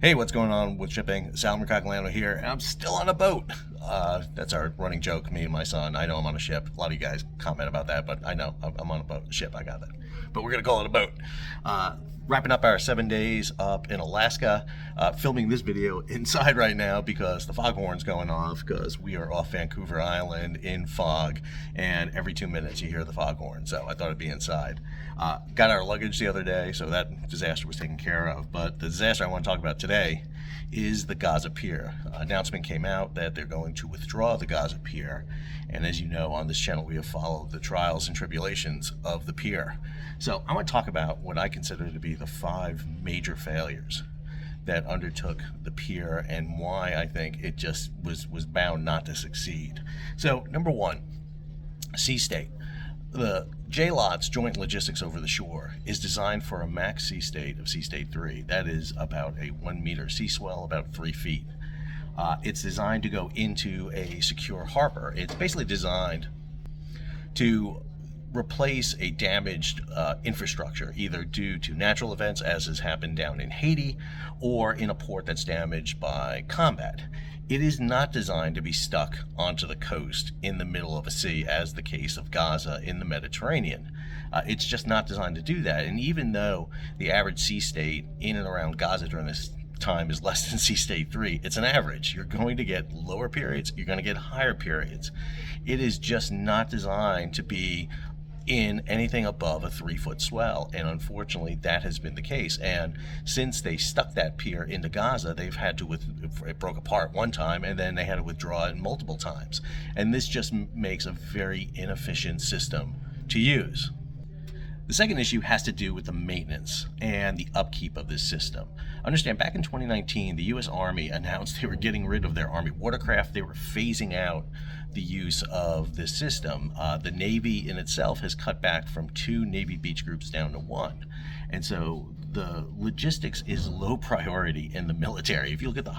Hey, what's going on with shipping? Sal Mercaglano here, and I'm still on a boat. That's our running joke, me and my son. I know I'm on a ship. A lot of you guys comment about that, but I know I'm on a boat, a ship, I got that. But we're going to call it a boat. Wrapping up our 7 days up in Alaska, filming this video inside right now because the foghorn's going off because we are off Vancouver Island in fog, and every 2 minutes you hear the foghorn, so I thought it'd be inside. Got our luggage the other day, so that disaster was taken care of, but the disaster I want to talk about today is the Gaza Pier. Announcement came out that they're going to withdraw the Gaza Pier, and as you know, on this channel we have followed the trials and tribulations of the pier. So I want to talk about what I consider to be the 5 major failures that undertook the pier and why I think it just was bound not to succeed. So number 1, sea state. The JLOTS, Joint Logistics Over the Shore, is designed for a max sea state of sea state 3. That is about a 1 meter sea swell, about 3 feet. It's designed to go into a secure harbor. It's basically designed to replace a damaged infrastructure, either due to natural events, as has happened down in Haiti, or in a port that's damaged by combat. It is not designed to be stuck onto the coast in the middle of a sea, as the case of Gaza in the Mediterranean. It's just not designed to do that. And even though the average sea state in and around Gaza during this time is less than sea state 3, it's an average. You're going to get lower periods, you're going to get higher periods. It is just not designed to be in anything above a 3-foot swell, and unfortunately that has been the case. And since they stuck that pier into Gaza, they've had to it broke apart one time, and then they had to withdraw it multiple times, and this just makes a very inefficient system to use. The second issue has to do with the maintenance and the upkeep of this system. Understand, back in 2019, the U.S. Army announced they were getting rid of their Army watercraft. They were phasing out the use of this system. The Navy in itself has cut back from 2 Navy beach groups down to 1. And so the logistics is low priority in the military. If you look at the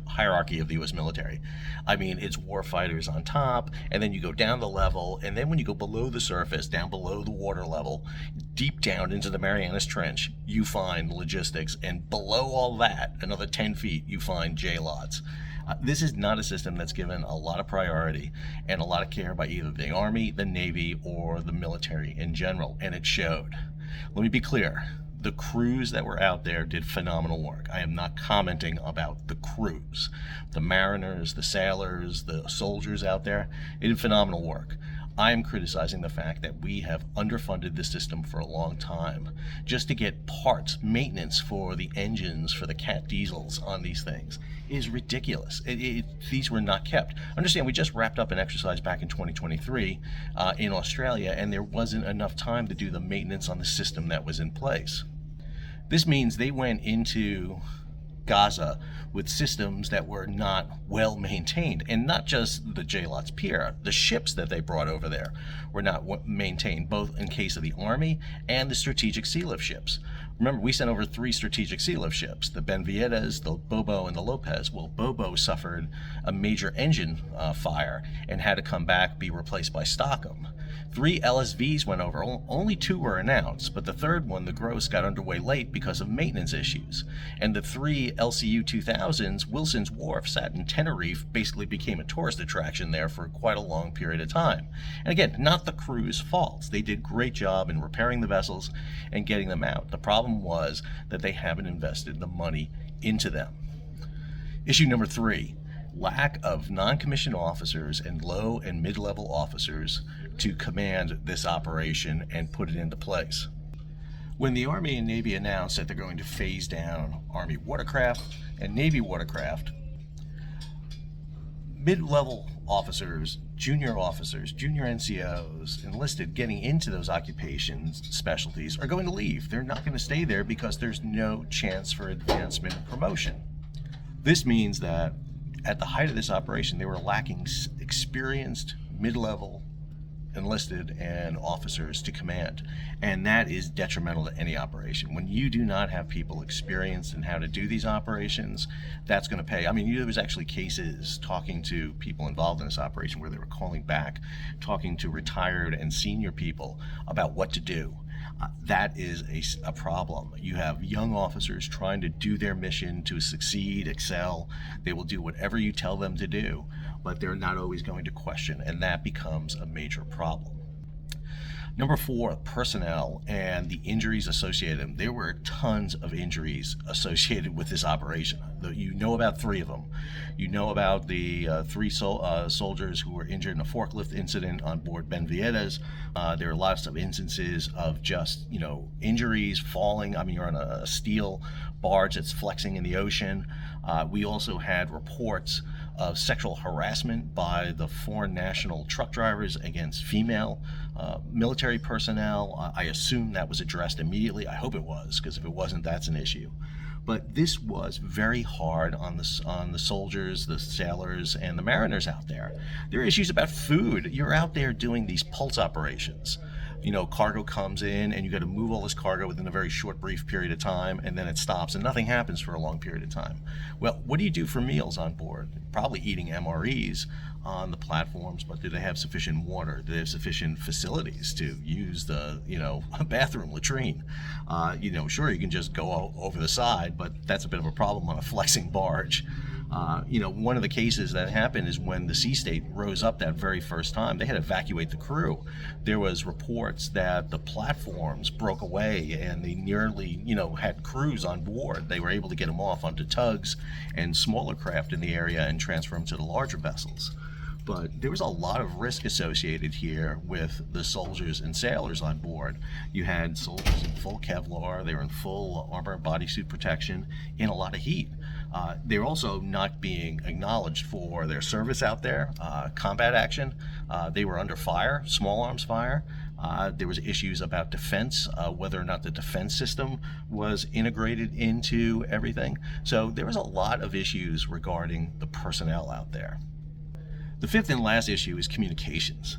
hierarchy of the U.S. military, I mean, it's war fighters on top, and then you go down the level, and then when you go below the surface, down below the water level, deep down into the Marianas Trench, you find logistics, and below all that, another 10 feet, you find JLOTS. This is not a system that's given a lot of priority and a lot of care by either the Army, the Navy, or the military in general, and it showed. Let me be clear. The crews that were out there did phenomenal work. I am not commenting about the crews. The mariners, the sailors, the soldiers out there, they did phenomenal work. I am criticizing the fact that we have underfunded this system for a long time just to get parts, maintenance for the engines, for the Cat diesels on these things is ridiculous. These were not kept. Understand, we just wrapped up an exercise back in 2023 in Australia, and there wasn't enough time to do the maintenance on the system that was in place. This means they went into Gaza with systems that were not well maintained, and not just the JLOTS Pier. The ships that they brought over there were not maintained, both in case of the Army and the strategic sea lift ships. Remember, we sent over 3 strategic sea lift ships, the Benvietas, the Bobo, and the Lopez. Well, Bobo suffered a major engine fire and had to come back, be replaced by Stockholm. 3 LSVs went over, only 2 were announced, but the third one, the Gross, got underway late because of maintenance issues. And the 3 LCU 2000s, Wilson's Wharf, sat in Tenerife, basically became a tourist attraction there for quite a long period of time. And again, not the crew's fault. They did a great job in repairing the vessels and getting them out. The problem was that they haven't invested the money into them. Issue number 3. Lack of non-commissioned officers and low and mid-level officers to command this operation and put it into place. When the Army and Navy announced that they're going to phase down Army watercraft and Navy watercraft, mid-level officers, junior NCOs, enlisted getting into those occupations, specialties, are going to leave. They're not going to stay there because there's no chance for advancement and promotion. This means that at the height of this operation, they were lacking experienced mid-level enlisted and officers to command, and that is detrimental to any operation. When you do not have people experienced in how to do these operations, that's going to pay. I mean, there was actually cases talking to people involved in this operation where they were calling back, talking to retired and senior people about what to do. That is a problem. You have young officers trying to do their mission to succeed, excel. They will do whatever you tell them to do, but they're not always going to question, and that becomes a major problem. Number 4, personnel and the injuries associated. There were tons of injuries associated with this operation. You know about 3 of them. You know about the 3 soldiers who were injured in a forklift incident on board Ben Vietas. There are lots of instances of just, injuries, falling. I mean, you're on a steel barge that's flexing in the ocean. We also had reports of sexual harassment by the foreign national truck drivers against female military personnel. I assume that was addressed immediately. I hope it was, because if it wasn't, that's an issue. But this was very hard on the soldiers, the sailors, and the mariners out there. There are issues about food. You're out there doing these pulse operations. Cargo comes in and you got to move all this cargo within a very short, brief period of time, and then it stops and nothing happens for a long period of time. Well, what do you do for meals on board? Probably eating MREs on the platforms, but do they have sufficient water? Do they have sufficient facilities to use the, a bathroom, latrine? Sure, you can just go over the side, but that's a bit of a problem on a flexing barge. One of the cases that happened is when the sea state rose up that very first time, they had to evacuate the crew. There was reports that the platforms broke away and they nearly, had crews on board. They were able to get them off onto tugs and smaller craft in the area and transfer them to the larger vessels. But there was a lot of risk associated here with the soldiers and sailors on board. You had soldiers in full Kevlar, they were in full armor and bodysuit protection in a lot of heat. They were also not being acknowledged for their service out there, combat action. They were under fire, small arms fire. There was issues about defense, whether or not the defense system was integrated into everything. So there was a lot of issues regarding the personnel out there. The 5th and last issue is communications.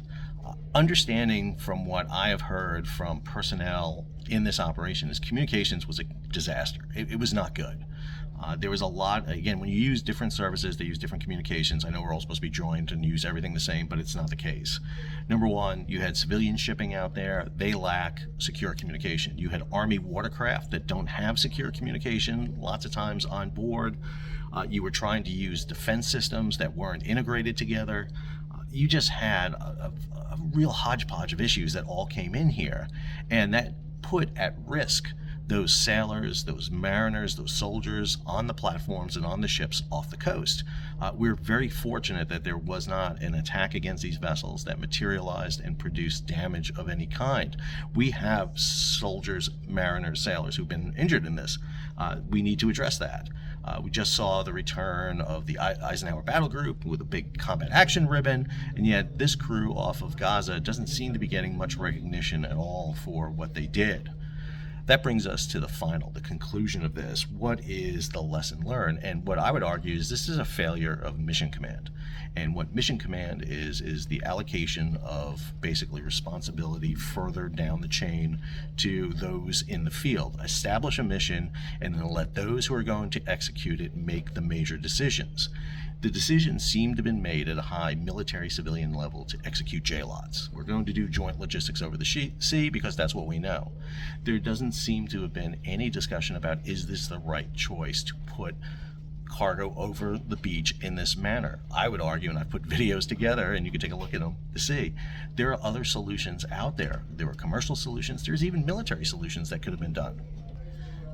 Understanding from what I have heard from personnel in this operation is communications was a disaster. It was not good. There was a lot, again, when you use different services, they use different communications. I know we're all supposed to be joined and use everything the same, but it's not the case. Number 1, you had civilian shipping out there. They lack secure communication. You had Army watercraft that don't have secure communication lots of times on board. You were trying to use defense systems that weren't integrated together. You just had a real hodgepodge of issues that all came in here, and that put at risk those sailors, those mariners, those soldiers on the platforms and on the ships off the coast. We're very fortunate that there was not an attack against these vessels that materialized and produced damage of any kind. We have soldiers, mariners, sailors who've been injured in this. We need to address that. We just saw the return of the Eisenhower Battle Group with a big combat action ribbon, and yet this crew off of Gaza doesn't seem to be getting much recognition at all for what they did. That brings us to the conclusion of this. What is the lesson learned? And what I would argue is this is a failure of Mission Command. And what Mission Command is the allocation of basically responsibility further down the chain to those in the field. Establish a mission and then let those who are going to execute it make the major decisions. The decisions seem to have been made at a high military-civilian level to execute JLOTS. We're going to do joint logistics over the sea because that's what we know. There doesn't seem to have been any discussion about, is this the right choice to put cargo over the beach in this manner? I would argue, and I've put videos together and you can take a look at them to see, there are other solutions out there. There were commercial solutions. There's even military solutions that could have been done.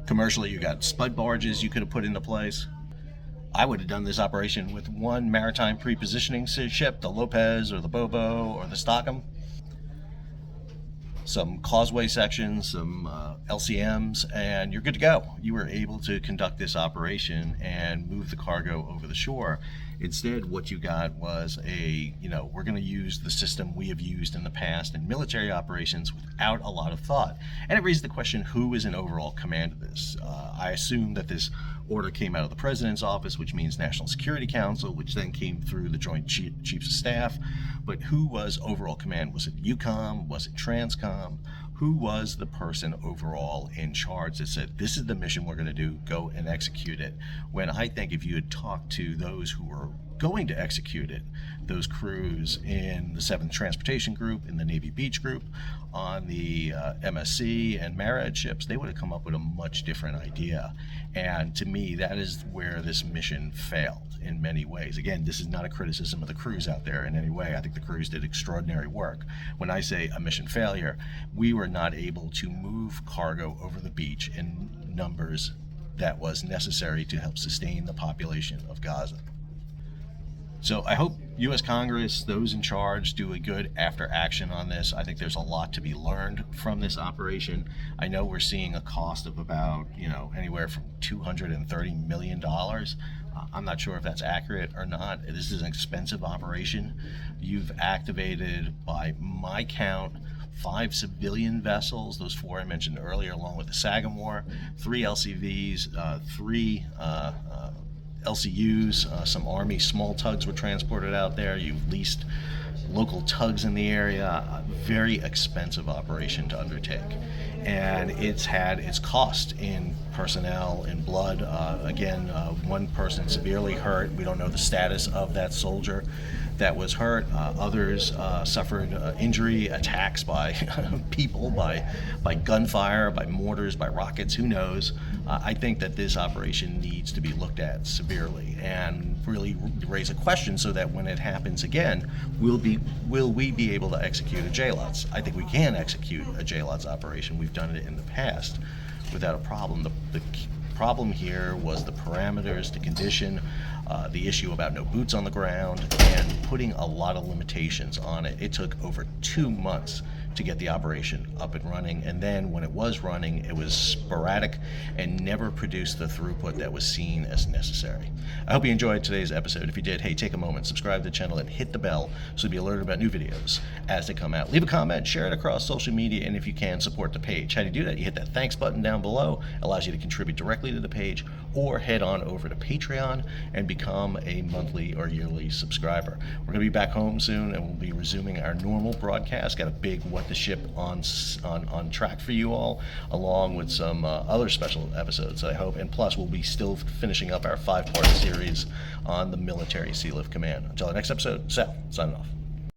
Commercially, you got spud barges you could have put into place. I would have done this operation with one maritime pre-positioning ship, the Lopez or the Bobo or the Stockham. Some causeway sections, some LCMs, and you're good to go. You were able to conduct this operation and move the cargo over the shore. Instead, what you got was we're going to use the system we have used in the past in military operations without a lot of thought. And it raises the question, who is in overall command of this? I assume that this order came out of the President's office, which means National Security Council, which then came through the Joint Chiefs of Staff. But who was overall command? Was it EUCOM? Was it TRANSCOM? Who was the person overall in charge that said, this is the mission we're going to do, go and execute it? When I think if you had talked to those who were going to execute it, those crews in the 7th Transportation Group, in the Navy Beach Group, on the MSC and Marriott ships, they would have come up with a much different idea. And to me, that is where this mission failed in many ways. Again, this is not a criticism of the crews out there in any way. I think the crews did extraordinary work. When I say a mission failure, we were not able to move cargo over the beach in numbers that was necessary to help sustain the population of Gaza. So I hope U.S. Congress, those in charge, do a good after action on this. I think there's a lot to be learned from this operation. I know we're seeing a cost of about, anywhere from $230 million. I'm not sure if that's accurate or not. This is an expensive operation. You've activated, by my count, 5 civilian vessels, those 4 I mentioned earlier, along with the Sagamore, 3 LCVs, 3 LCUs, some Army small tugs were transported out there. You've leased local tugs in the area. A very expensive operation to undertake. And it's had its cost in personnel, in blood. One person severely hurt. We don't know the status of that soldier that was hurt. Others suffered injury, attacks by people, by gunfire, by mortars, by rockets, who knows. I think that this operation needs to be looked at severely and really raise a question so that when it happens again, will we be able to execute a JLOTS? I think we can execute a JLOTS operation. We've done it in the past without a problem. The problem here was the parameters, the condition, the issue about no boots on the ground, and putting a lot of limitations on it. It took over 2 months to get the operation up and running, and then when it was running, it was sporadic and never produced the throughput that was seen as necessary. I hope you enjoyed today's episode. If you did, hey, take a moment, subscribe to the channel, and hit the bell so you'll be alerted about new videos as they come out. Leave a comment, share it across social media, and if you can, support the page. How do you do that? You hit that thanks button down below. It allows you to contribute directly to the page, or head on over to Patreon and become a monthly or yearly subscriber. We're going to be back home soon, and we'll be resuming our normal broadcast. Got a big What the Ship on track for you all, along with some other special episodes, I hope. And plus, we'll be still finishing up our 5-part series on the military Sea Lift Command. Until our next episode, Sal, signing off.